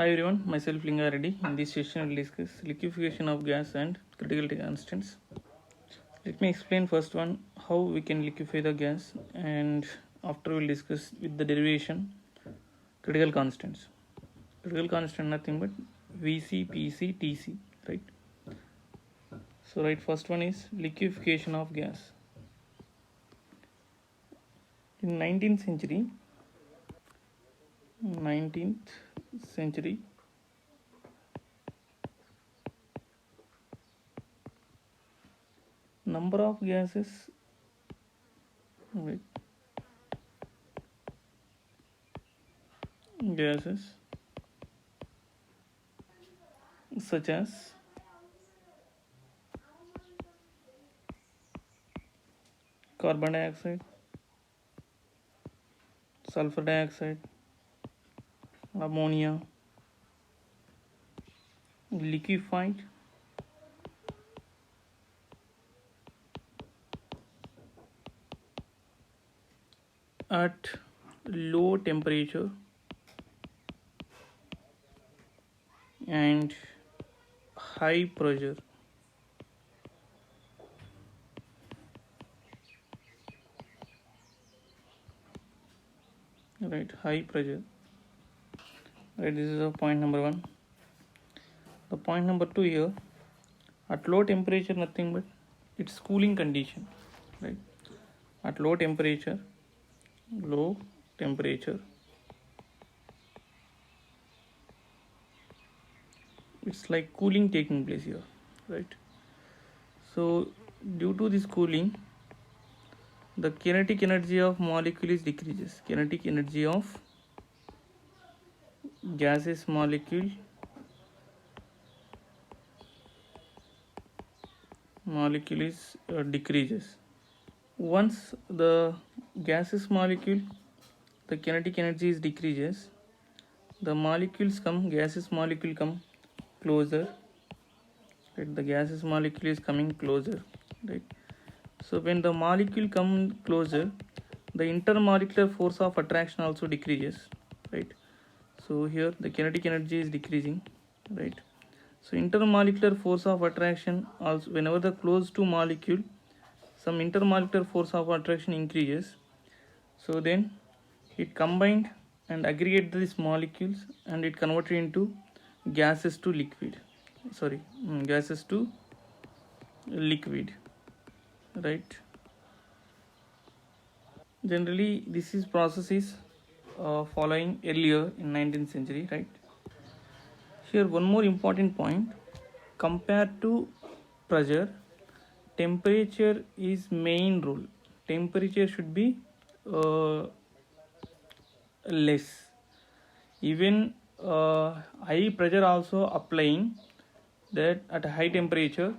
Hi everyone, myself Linga Reddy. In this session, we'll discuss liquefaction of gas and critical constants. Let me explain first one how we can liquefy the gas, and after we'll discuss with the derivation critical constants. Critical constant nothing but Vc, Pc, Tc, right? So right, first one is liquefaction of gas. In 19th century, number of gases, right? Gases such as carbon dioxide, sulfur dioxide, ammonia, liquefied at low temperature and high pressure. Right, high pressure. Right, this is a point number one. The point number two here, at low temperature, nothing but it's cooling condition, right? At low temperature, it's like cooling taking place here, right? So due to this cooling, the kinetic energy of molecule is decreases. Kinetic energy of gaseous molecule is decreases. Once the gaseous molecule, the kinetic energy is decreases, the gaseous molecule come closer, right? The gaseous molecule is coming closer, right? So when the molecule come closer, the intermolecular force of attraction also decreases, right? So here the kinetic energy is decreasing, right? So intermolecular force of attraction also, whenever the close to molecule, some intermolecular force of attraction increases. So then it combined and aggregate these molecules and it converted into gases to liquid. Gases to liquid, right? Generally, this is process is following earlier in 19th century, right? Here one more important point, compared to pressure, temperature is main rule. Temperature should be less. Even high pressure also applying, that at high temperature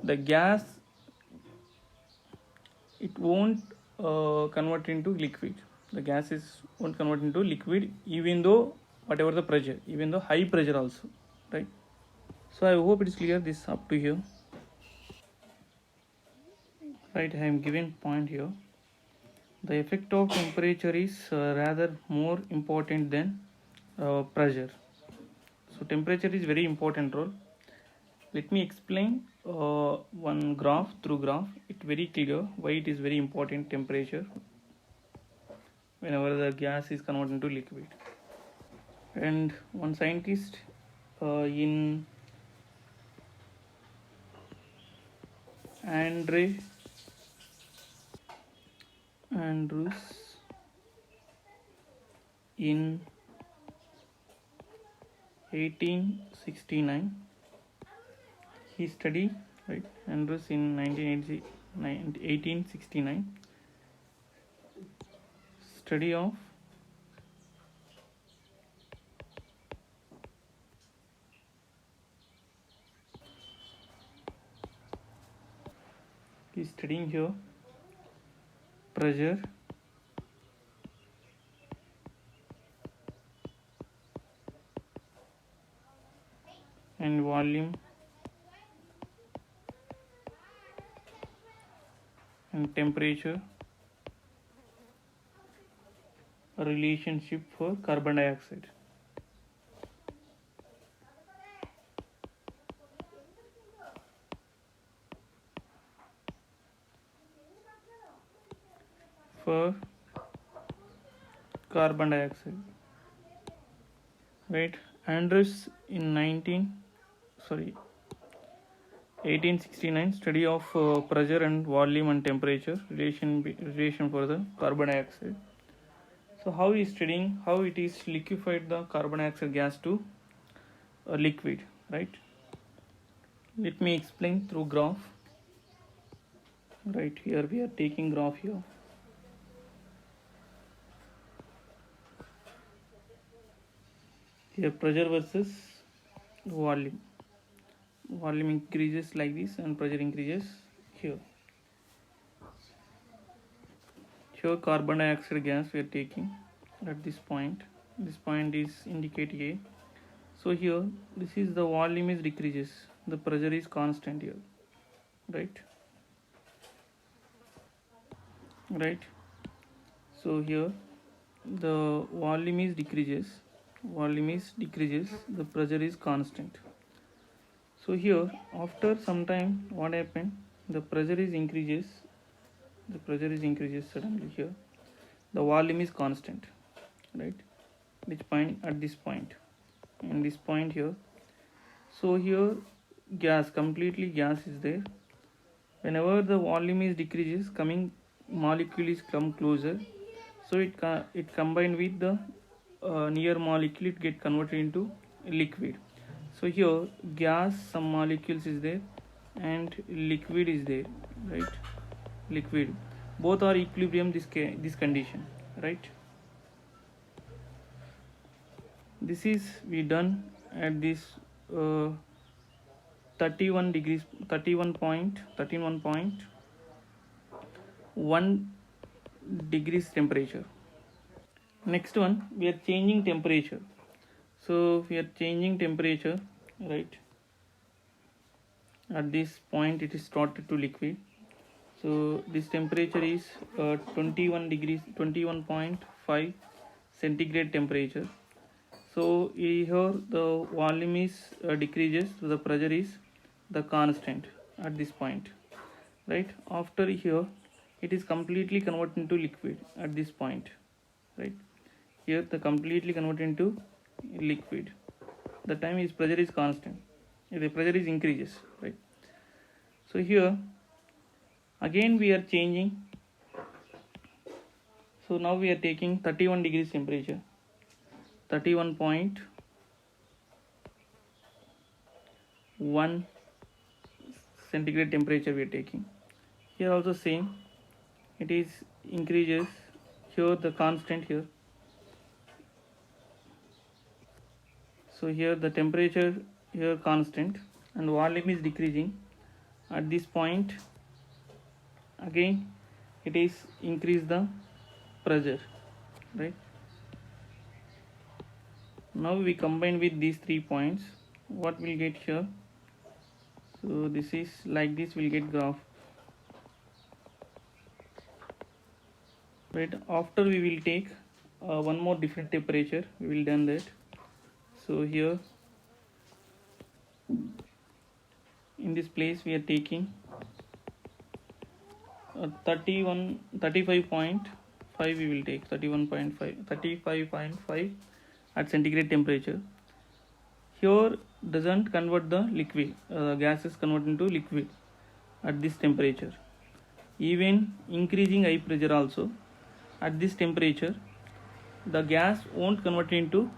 the gas, it won't convert into liquid. The gases won't convert into liquid even though whatever the pressure, even though high pressure also, right? So I hope it is clear, this up to here, right? I am giving point here. The effect of temperature is rather more important than pressure. So temperature is very important role. Let me explain one graph. Through graph it very clear why it is very important, temperature, whenever the gas is converted into liquid. And one scientist in Andrews in 1869, he studied, right? Andrews in 1869, study of he is studying here pressure, and volume, and temperature relationship for carbon dioxide. for carbon dioxide, right? Andrews in 1869 study of pressure and volume and temperature relation for the carbon dioxide. So how is studying how it is liquefied the carbon dioxide gas to a liquid, right? Let me explain through graph. Right here we are taking graph here. Here pressure versus volume. Volume increases like this and pressure increases here. Here carbon dioxide gas we are taking at this point. This point is indicate A. So here this is the volume is decreases, the pressure is constant here, right? So here the volume is decreases, the pressure is constant. So here after some time what happened, the pressure is increases suddenly. Here the volume is constant, right? Which point? At this point, and this point here. So here completely gas is there. Whenever the volume is decreases, coming molecule is come closer, so it combined with the near molecule, it get converted into liquid. So here gas some molecules is there and liquid is there, right? Liquid, both are equilibrium this condition, right? This is we done at this 31 degrees 31.1 degrees temperature. Next one, we are changing temperature. So we are changing temperature, right? At this point it is started to liquid. So this temperature is 21.5 centigrade temperature. So here the volume is decreases, so the pressure is the constant at this point, right? After here it is completely converted into liquid at this point, right? Here the completely converted into liquid. The time is pressure is constant, the pressure is increases, right? So here again we are changing. So now we are taking 31 degrees temperature, 31.1 centigrade temperature we are taking. Here also same, it is increases. Here the constant here. So here the temperature here constant and volume is decreasing. At this point again it is increase the pressure, right? Now we combine with these 3 points, what we'll get here. So this is like this, we'll get graph, right? After we will take one more different temperature, we will done that. So here in this place we are taking 35.5, we will take 35.5 at centigrade temperature. Here doesn't convert the liquid, gases convert into liquid at this temperature. Even increasing high pressure also, at this temperature the gas won't convert into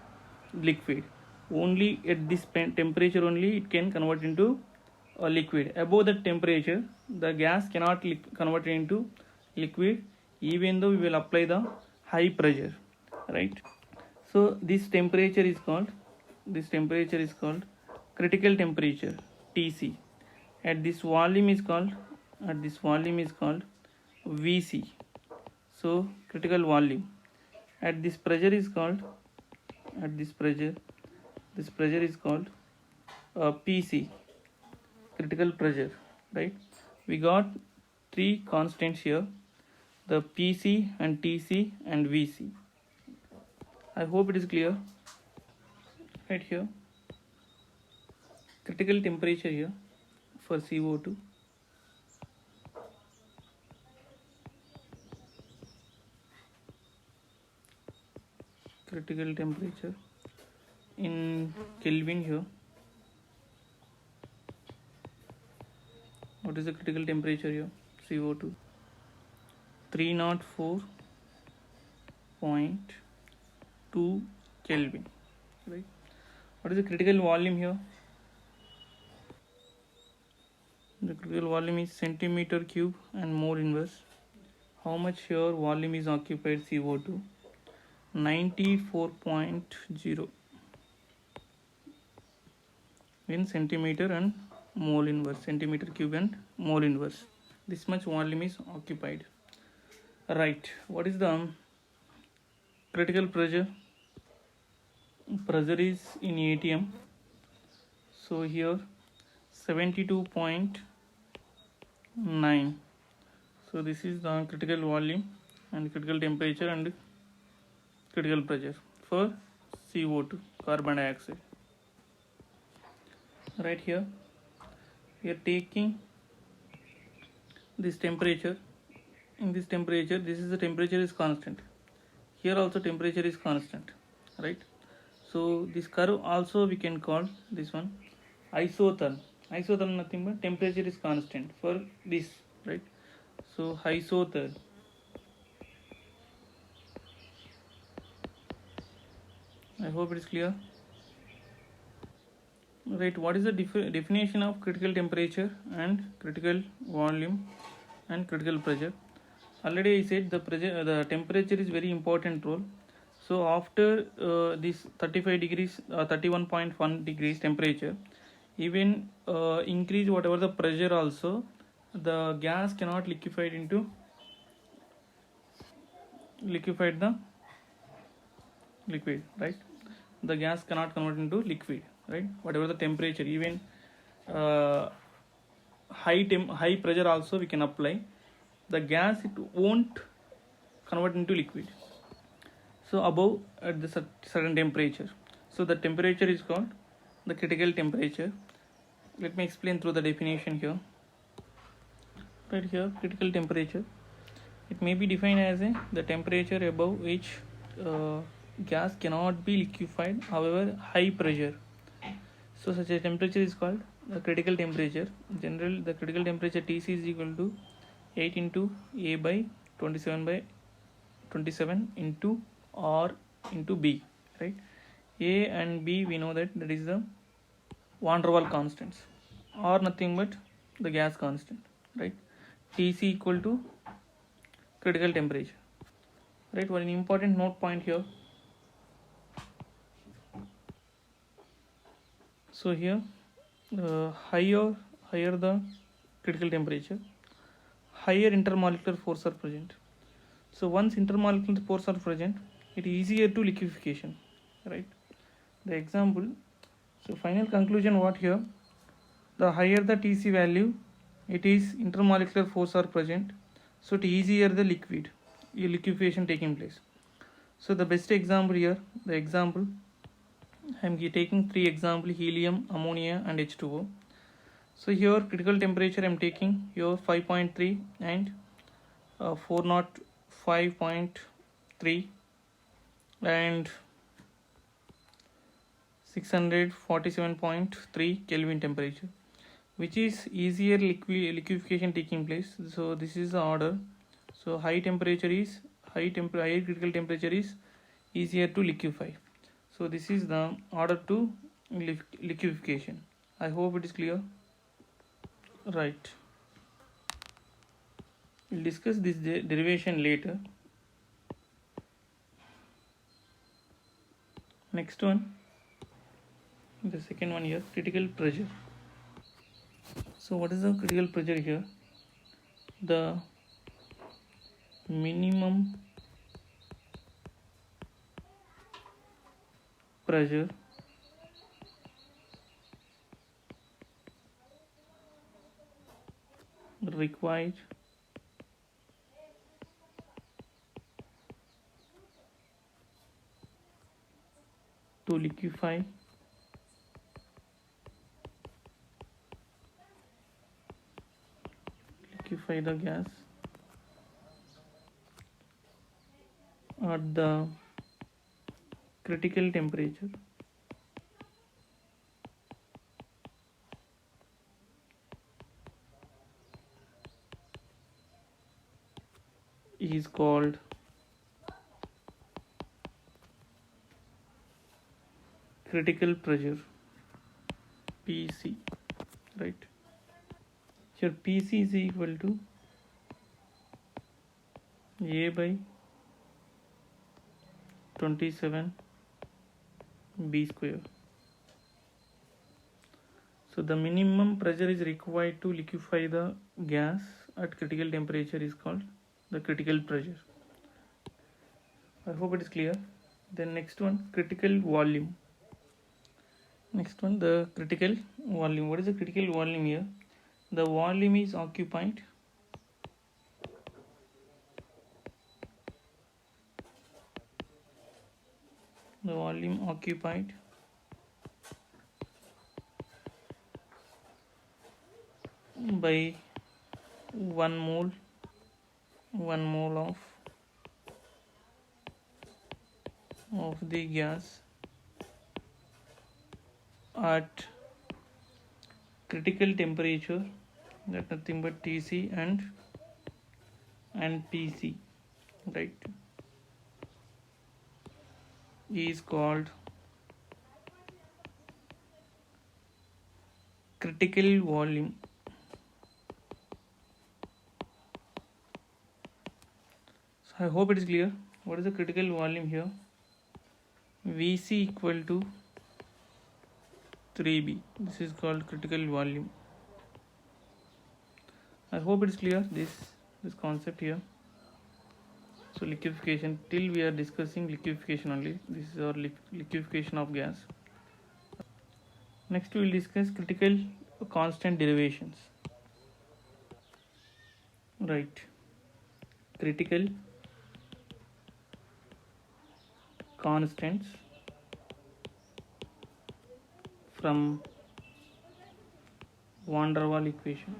liquid. Only at this temperature only it can convert into a liquid. Above that temperature the gas cannot convert into liquid, even though we will apply the high pressure, right? So this temperature is called critical temperature, TC. At this volume is called VC. So critical volume. At this pressure is called PC, critical pressure, right? We got 3 constants here, the PC and TC and VC. I hope it is clear. Right here critical temperature here for CO2, critical temperature in Kelvin here. What is the critical temperature here? CO2 304.2 Kelvin, right? What is the critical volume here? The critical volume is centimeter cube and mole inverse. How much here volume is occupied? CO2 94.0 in centimeter and mole inverse, centimeter cube and mole inverse. This much volume is occupied. Right. What is the critical pressure? Pressure is in atm. So here 72.9. So this is the critical volume and critical temperature and critical pressure for CO2, carbon dioxide. Right here we are taking this temperature. In this temperature, this is the temperature is constant. Here also temperature is constant, right? So this curve also we can call this one isotherm. Isotherm nothing but temperature is constant for this, right? So isotherm. I hope it is clear. Right, what is the definition of critical temperature and critical volume and critical pressure? Already I said the temperature is very important role. So after this 35 degrees 31.1 degrees temperature, even increase whatever the pressure also, the gas cannot liquefied the liquid, right? The gas cannot convert into liquid, right? Whatever the temperature, even high pressure also we can apply, the gas it won't convert into liquid. So above at the certain temperature, so the temperature is called the critical temperature. Let me explain through the definition here. Right here, critical temperature, it may be defined as the temperature above which gas cannot be liquefied, however high pressure. So such a temperature is called the critical temperature. In general, the critical temperature Tc is equal to 8 into A by 27 into R into B, right? A and B we know that is the van der Waals constants. R nothing but the gas constant, right? Tc equal to critical temperature, right? One important note point here. So here higher the critical temperature, higher intermolecular force are present. So once intermolecular force are present, it is easier to liquefaction, right? The example, so final conclusion what here, the higher the Tc value, it is intermolecular force are present, so it is easier the liquefaction taking place. So the best example here, the example I am taking 3 example: helium, ammonia and H2O. So here critical temperature I am taking here 5.3 and 405.3 and 647.3 Kelvin temperature, which is easier liquefaction taking place. So this is the order. So higher critical temperature is easier to liquefy. So this is the order to liquefaction. I hope it is clear. Right. We'll discuss this derivation later. Next one, the second one here, critical pressure. So what is the critical pressure here? The minimum pressure required to liquefy the gas at the critical temperature is called critical pressure, PC, right? Here PC is equal to A by 27 B square. So the minimum pressure is required to liquefy the gas at critical temperature is called the critical pressure. I hope it is clear. Then next one, critical volume. Next one, the critical volume. What is the critical volume here? The volume is occupied by 1 mole of the gas at critical temperature, that nothing but Tc and Pc, right, is called critical volume. So I hope it is clear. What is the critical volume here? Vc equal to 3b. This is called critical volume. I hope it is clear, this concept here. So liquefaction, till we are discussing liquefaction only. This is our liquefaction of gas. Next we will discuss critical constant derivations. Right. Critical constants from van der Waals equation.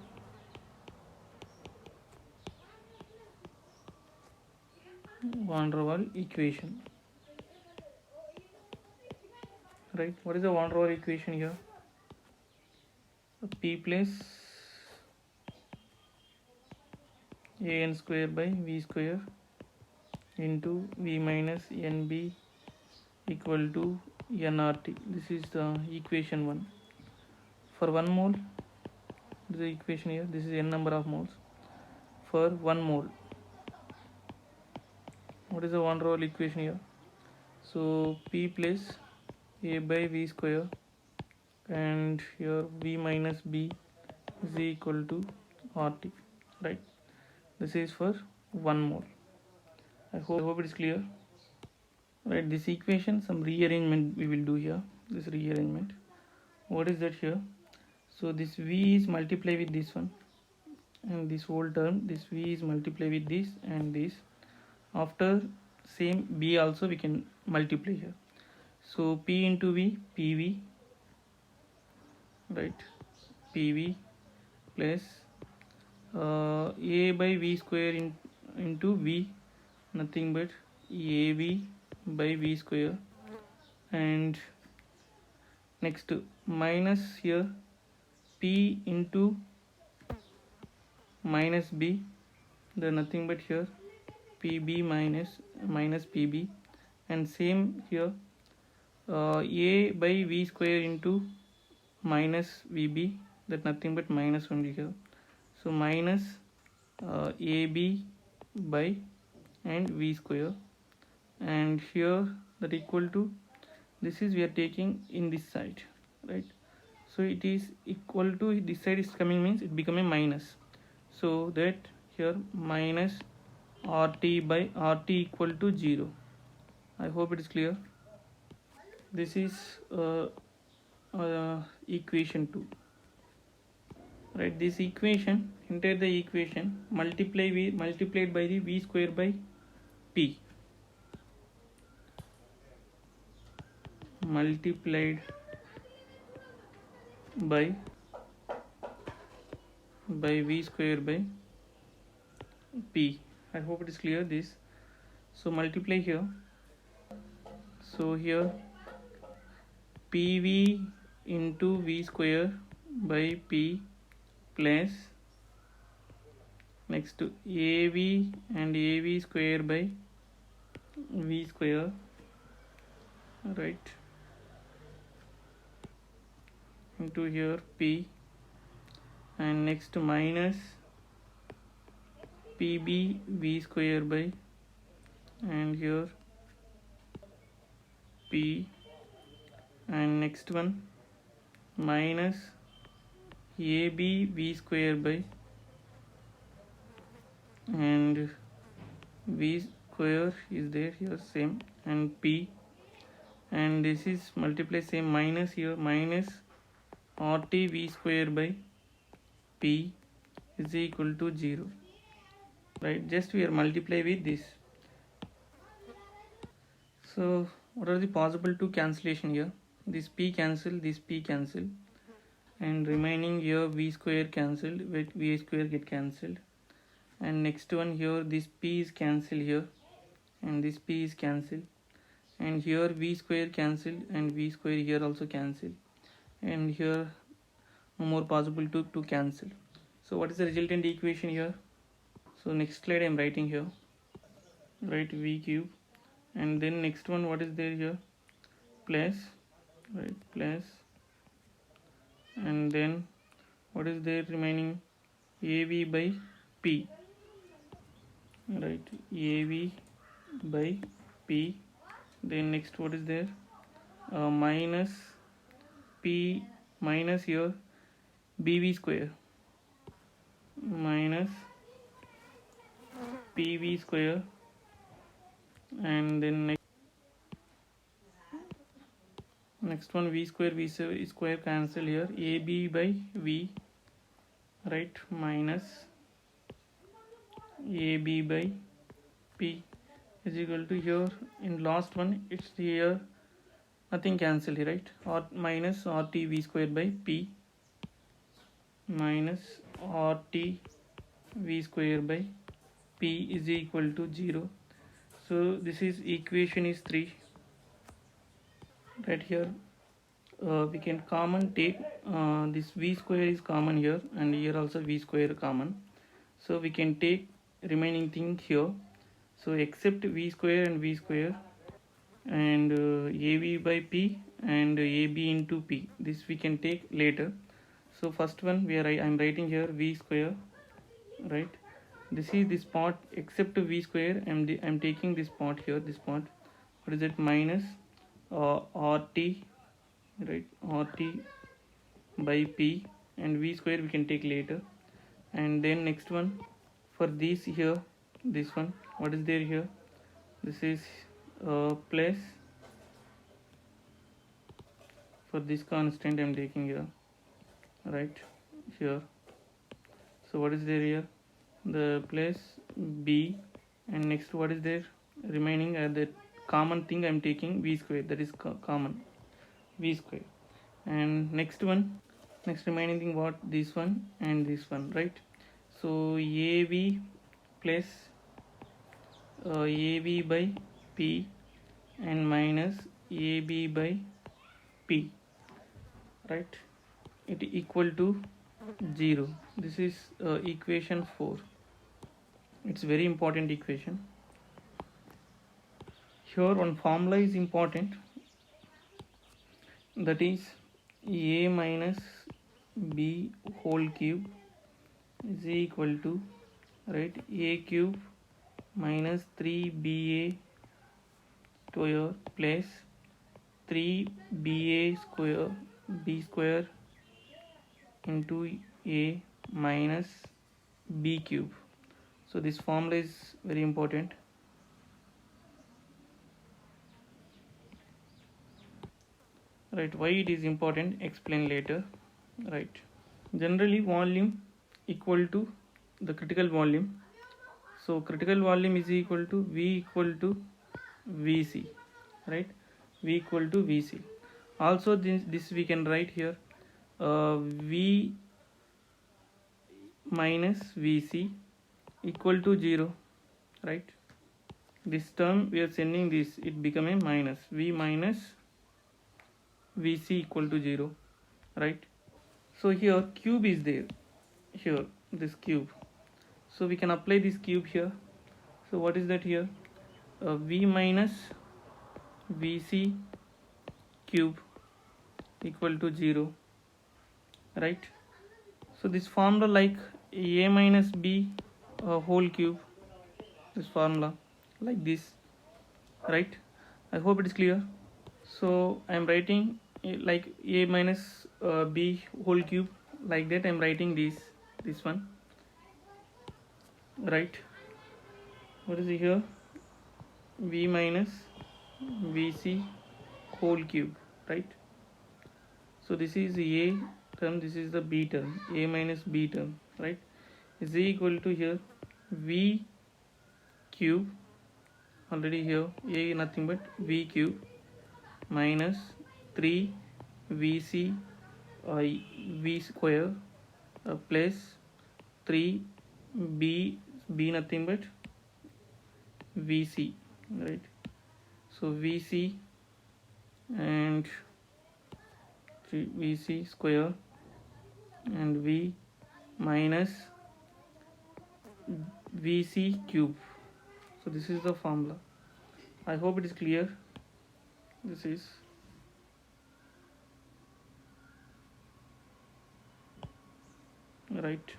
Van der Waals equation. Right. What is the van der Waals equation here? P plus an square by v square into v minus nb equal to nRT. This is the equation 1. For 1 mole, this is the equation here. This is n number of moles. For 1 mole, what is the van der Waals equation here? So P plus a by v square, and here v minus b is equal to RT, right? This is for 1 mole. I hope it is clear. Right, this equation, some rearrangement we will do here. This rearrangement, what is that here? So this v is multiply with this one, and this whole term, this v is multiply with this and this. After same b also we can multiply here. So p into v, pv, right, pv plus a by v square into v, nothing but av by v square, and next minus here p into minus b, the nothing but here pb minus pb, and same here a by v square into minus vb, that nothing but minus only here. So minus ab by and v square, and here that equal to, this is we are taking in this side, right? So it is equal to, this side is coming means it become a minus, so that here minus RT by RT equal to 0. I hope it is clear. This is equation 2, right? This equation, enter the equation, multiplied by the v square by p, multiplied by v square by p. I hope it is clear this. So multiply here, So here PV into V square by P plus next to AV and AV square by V square, right, into here P, and next minus PB V square by, and here P, and next one minus AB V square by, and V square is there here same, and P, and this is multiply same minus here minus RT V square by P is equal to 0, right? Just we are multiply with this. So what are the possible two cancellation here? This P cancel, this P cancel, and remaining here V square cancelled, with V square get cancelled, and next one here this P is cancelled here, and this P is cancelled, and here V square cancelled, and V square here also cancelled, and here no more possible to cancel. So what is the resultant equation here? So next slide I am writing here, right, V cube, and then next one what is there here, plus, right, plus, and then what is there remaining, AV by P, right, AV by P, then next what is there, minus P, minus here BV square minus PV square, and then next one V square square cancel here, AB by V, right, minus AB by P is equal to here in last one it's here nothing cancel here, right, or minus RT V square by P minus RT V square by P is equal to 0. So this is equation is 3, right. Here we can common take this V square is common here, and here also V square common, so we can take remaining thing here. So except V square and V square, and AV by P and AB into P, this we can take later. So first one where I am writing here V square, right, this is this part except V square, I'm taking this part here, this part, what is it, minus RT, right, RT by P, and V square we can take later, and then next one for this here, this one what is there here, this is plus, for this constant I'm taking here, right, here. So what is there here, the plus B, and next what is there remaining, the common thing I'm taking V square, that is common V square, and next one, next remaining thing what, this one and this one, right. So AV plus AV by P and minus AB by P, right, it equal to 0. This is equation 4. It's very important equation. Here one formula is important, that is A minus B whole cube is equal to, right, A cube minus 3BA square plus 3BA square B square into A minus B cube. So this formula is very important. Right, why it is important, explain later, right. Generally volume equal to the critical volume, so critical volume is equal to V equal to Vc, right, V equal to Vc. Also this we can write here, V minus Vc equal to 0, right. this term we are sending this, it become a minus, v minus vc equal to 0, right? So here cube is there, here this cube, so we can apply this cube here. So what is that here? V minus vc cube equal to 0, right? So this formula like a minus b whole cube, this formula like this, right? I hope it is clear. So I am writing like a minus b whole cube, like that I am writing this one, right? What is it here? V minus vc whole cube, right? So this is the a term, this is the b term, a minus b term, right? Is equal to here v cube, already here a nothing but v cube minus 3 vc v square plus 3 b nothing but vc, right? So vc and vc square and v minus vc cube. So this is the formula. I hope it is clear. This is right.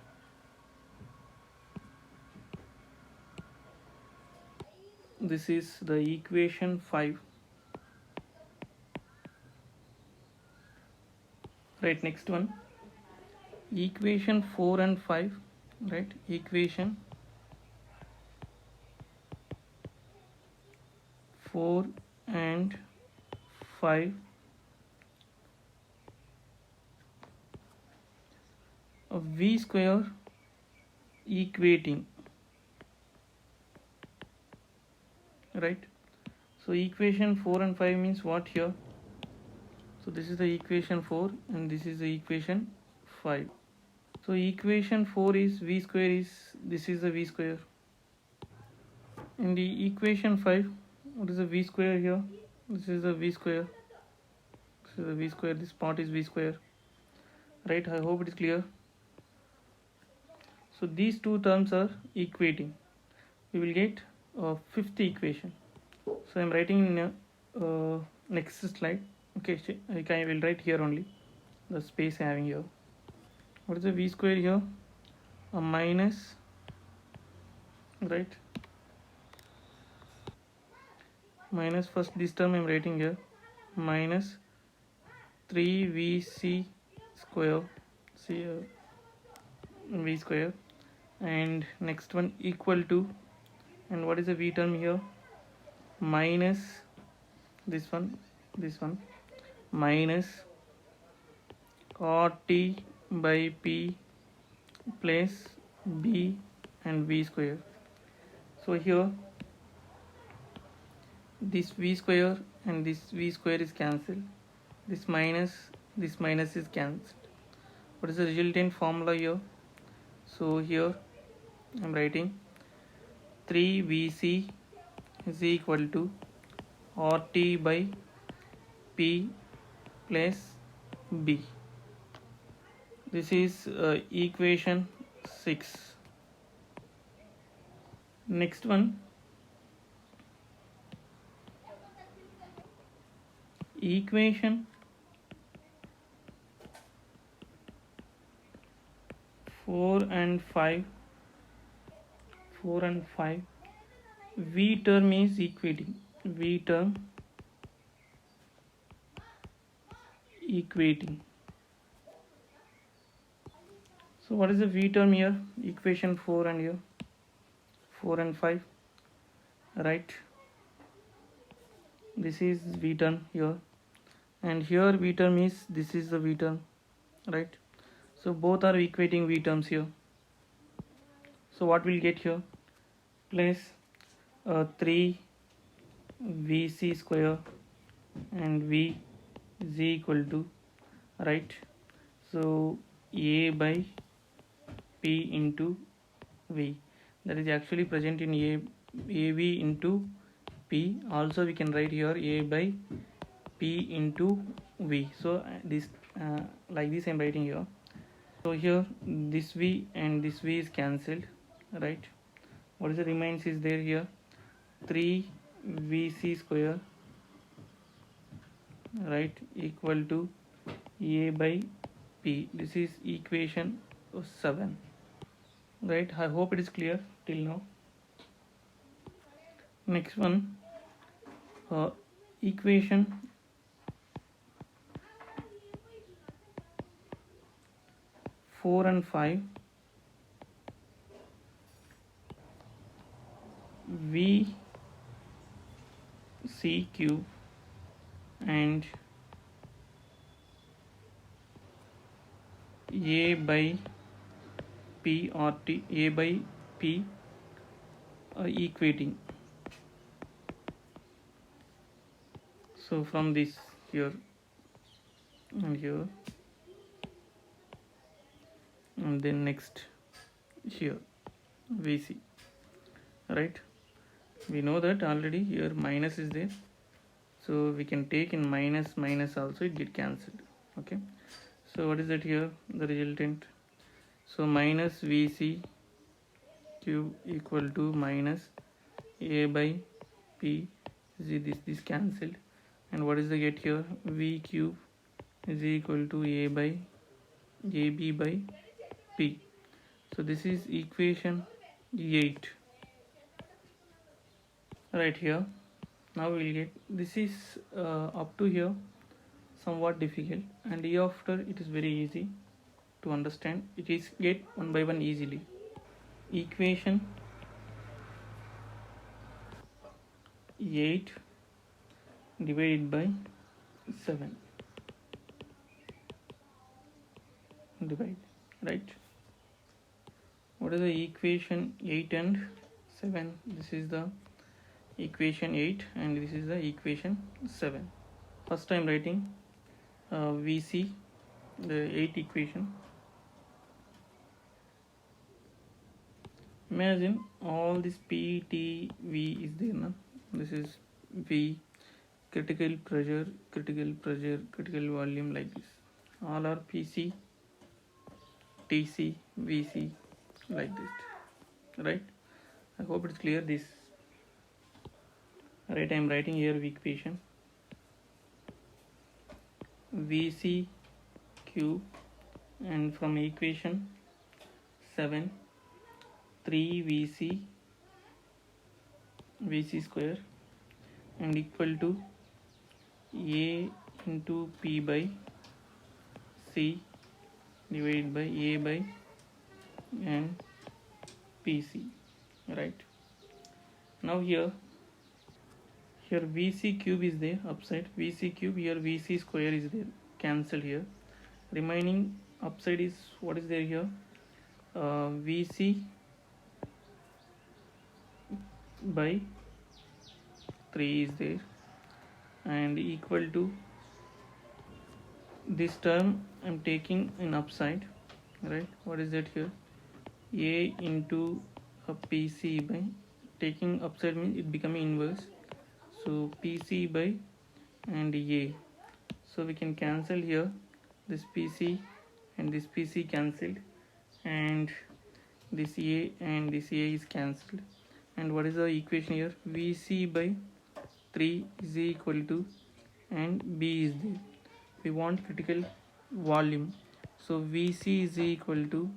This is the equation 5, right? Next one, equation 4 and 5, right? Equation 4 and 5, v square equating, right? So equation 4 and 5 means what here? So this is the equation 4 and this is the equation 5. So equation 4 is v square is, this is the v square. In the equation 5, what is the v square here? This is the v square. This is the v square, this part is v square, right? I hope it is clear. So these two terms are equating. We will get a fifth equation. So I am writing in next slide. Okay, I will write here only the space having here. What is the v square here? A minus, right? Minus, first this term I am writing here, minus 3vc square, v square, and next one equal to, and what is the v term here? Minus this one minus rt by p plus b and v square. So here this v square and this v square is cancelled, this minus is cancelled. What is the resultant formula here? So here I am writing 3vc is equal to rt by p plus b. This is equation 6. Next one, equation 4 and 5, v term is equating, So what is the v term here? Equation 4 and here 4 and 5, right? This is v term here, and here v term is, this is the v term, right? So both are equating v terms here. So what we'll get here? Plus 3 vc square and v is equal to, right? So a by p into v, that is actually present in a AB into P. Also we can write here A by P into V. So this like this I'm writing here. So here this V and this V is cancelled, right? What is the remains is there here? 3VC square, right, equal to A by P. This is equation 7, right? I hope it is clear till now. Next one, equation 4 and 5, VC cube and A by P or T, A by P equating. So from this here and here, and then next here VC, right? We know that already here minus is there, so we can take in minus minus also, it get cancelled. Okay, so what is that here, the resultant? So minus VC cube equal to minus A by P. See this cancelled, and what is the get here? V cube is equal to A by AB by P. So this is equation 8 right here. Now we'll get, this is up to here somewhat difficult, and hereafter it is very easy to understand. It is get one by one easily. Equation 8 divided by 7, divide, right? What is the equation 8 and 7? This is the equation 8 and this is the equation 7. First time writing VC, the 8 equation. Imagine all this P, T, V is there now. This is V, critical pressure, critical volume, like this. All are PC, TC, VC, like this, right? I hope it's clear this. Right, I am writing here equation VC cube, and from equation 7, 3VC square and equal to A into P by C divided by A by and PC, right? Now here VC cube is there upside, VC cube, here VC square is there, cancelled here. Remaining upside is what is there here? VC by 3 is there, and equal to this term I'm taking in upside, right? What is that here? A into a PC by, taking upside means it becoming inverse, so PC by and A. So we can cancel here this PC and this PC cancelled, and this A and this A is cancelled. And what is the equation here? VC by 3 is equal to, and B is there. We want critical volume, so VC is equal to,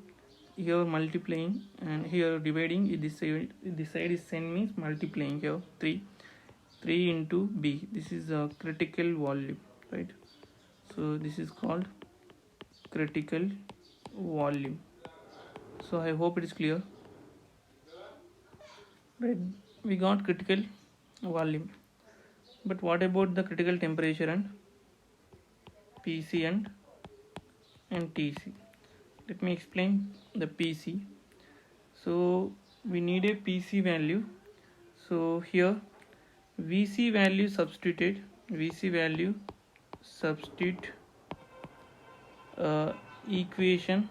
here multiplying and here dividing, this side is same means multiplying, here 3 into B. This is a critical volume, right? So this is called critical volume. So I hope it is clear, right? We got critical volume, but what about the critical temperature and PC and TC? Let me explain the PC. So we need a PC value, so here VC value substituted, VC value substitute equation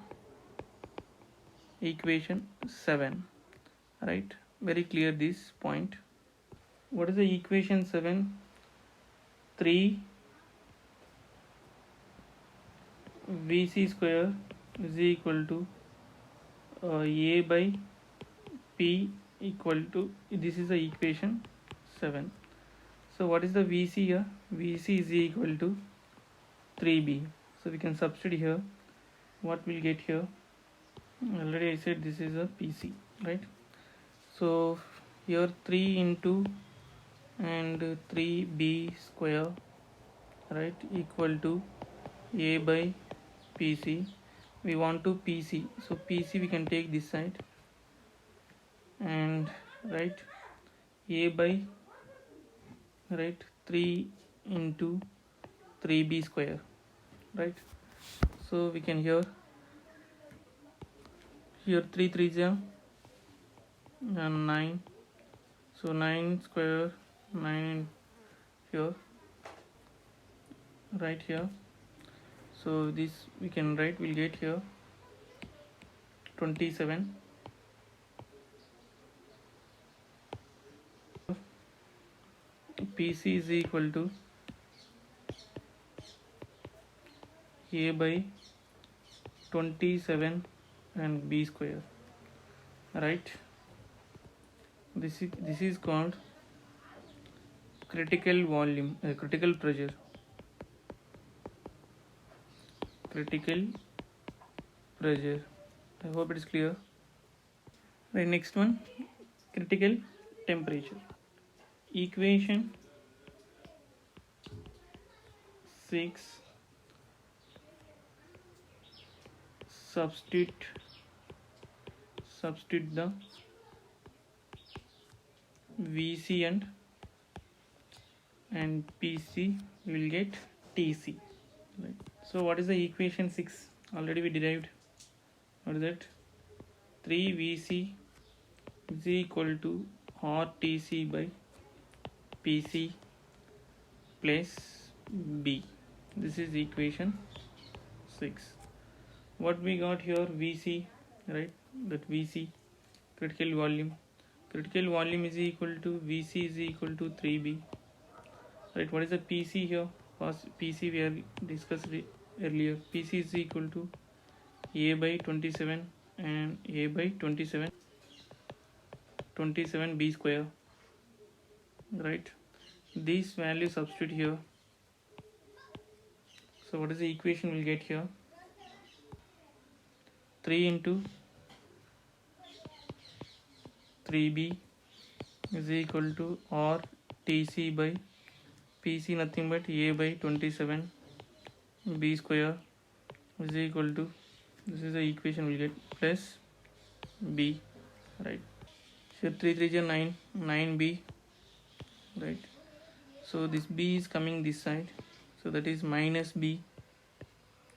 7, right? very clear this point. What is the equation 7? 3 Vc square is equal to A by P equal to, this is the equation 7. So what is the Vc here? Vc is equal to 3B. So we can substitute here. What we'll get here? Already I said this is a PC, right? So here 3 into and 3B square, right, equal to A by PC. We want to PC, so PC we can take this side, and right, A by, right, 3 into 3B square, right? So we can here 3 3s and 9, so 9 square, 9 here, right here. So this we can write, we'll get here 27. PC is equal to A by 27 and B square, right? This is called critical volume, critical pressure. Critical pressure. I hope it is clear. Right, next one, critical temperature. Equation 6, substitute the Vc and PC, we will get Tc, right? So what is the equation 6? Already we derived. What is it? 3 Vc is equal to RTC by PC plus B. This is equation 6. What we got here? Vc, right? That Vc, critical volume. Critical volume is equal to Vc is equal to 3B. Right? What is the PC here? First PC we have discussed earlier. PC is equal to A by 27 and A by 27 B square, right? These values substitute here. So what is the equation we'll get here? 3 into 3B is equal to RTC by PC, nothing but A by 27 B square is equal to, this is the equation we'll get, plus B, right? So 3 3 is 9, 9B, right? So this B is coming this side, so that is minus B,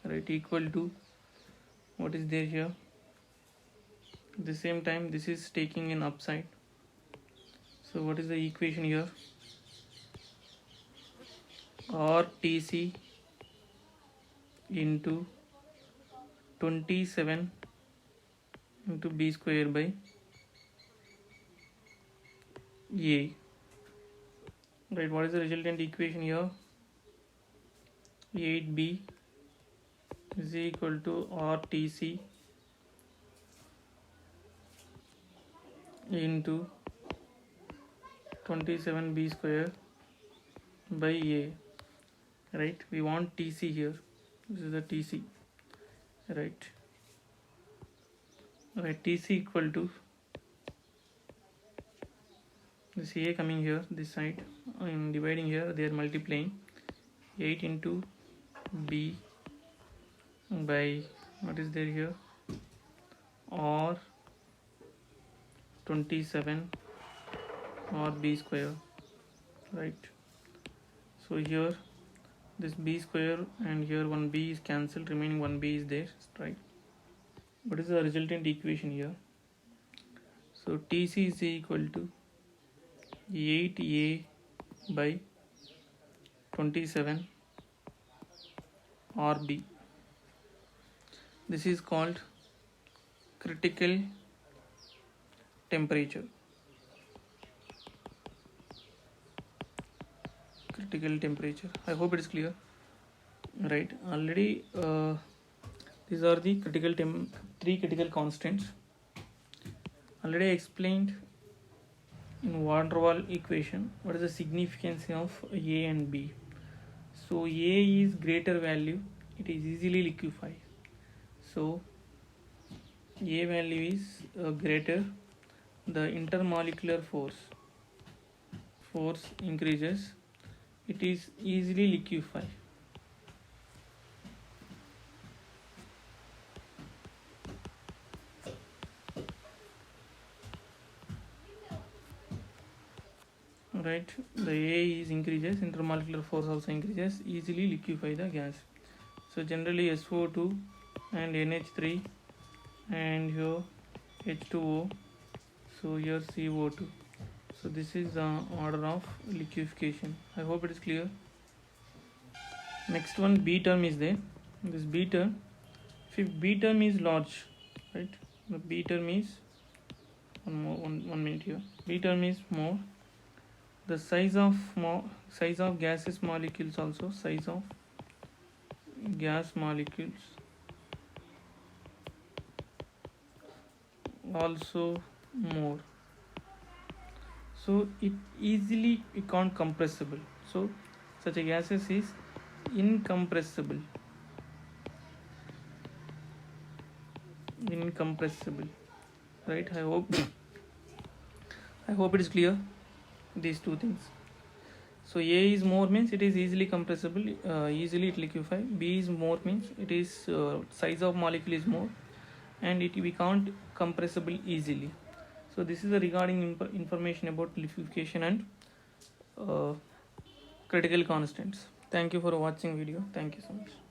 right, equal to, what is there here? At the same time this is taking an upside, so what is the equation here? RTC into 27 into B square by A, right? What is the resultant equation here? 8B is equal to RTC into 27B square by A, right? We want TC here. This is the TC, right? Right, TC equal to this A coming here, this side. I am dividing here, they are multiplying. 8 into B by, what is there here? Or 27 or B square, right? So here this B square and here one B is cancelled, remaining one B is there, right? What is the resultant equation here? So TC is equal to 8A by 27 RB. This is called critical temperature. critical temperature. I hope it is clear. Right, already these are the three critical constants. Already I explained in van der Waal equation what is the significance of A and B. So A is greater value, it is easily liquefy. So A value is greater, the intermolecular force increases, it is easily liquefy. Right, the A is increases, intermolecular force also increases, easily liquefy the gas. So generally SO2 and NH3 and here H2O, so here CO2. So this is the order of liquefaction. I hope it is clear. Next one, B term is there. This B term, if B term is large, right, the B term is one minute here, B term is more, the size of gaseous molecules also, size of gas molecules also more. So it easily become compressible. So such a gases is incompressible. Right, I hope it is clear, these two things. So A is more means it is easily compressible, easily it liquefy. B is more means it is size of molecule is more and it become compressible easily. So this is the regarding information about liquefaction and critical constants. Thank you for watching video. Thank you so much.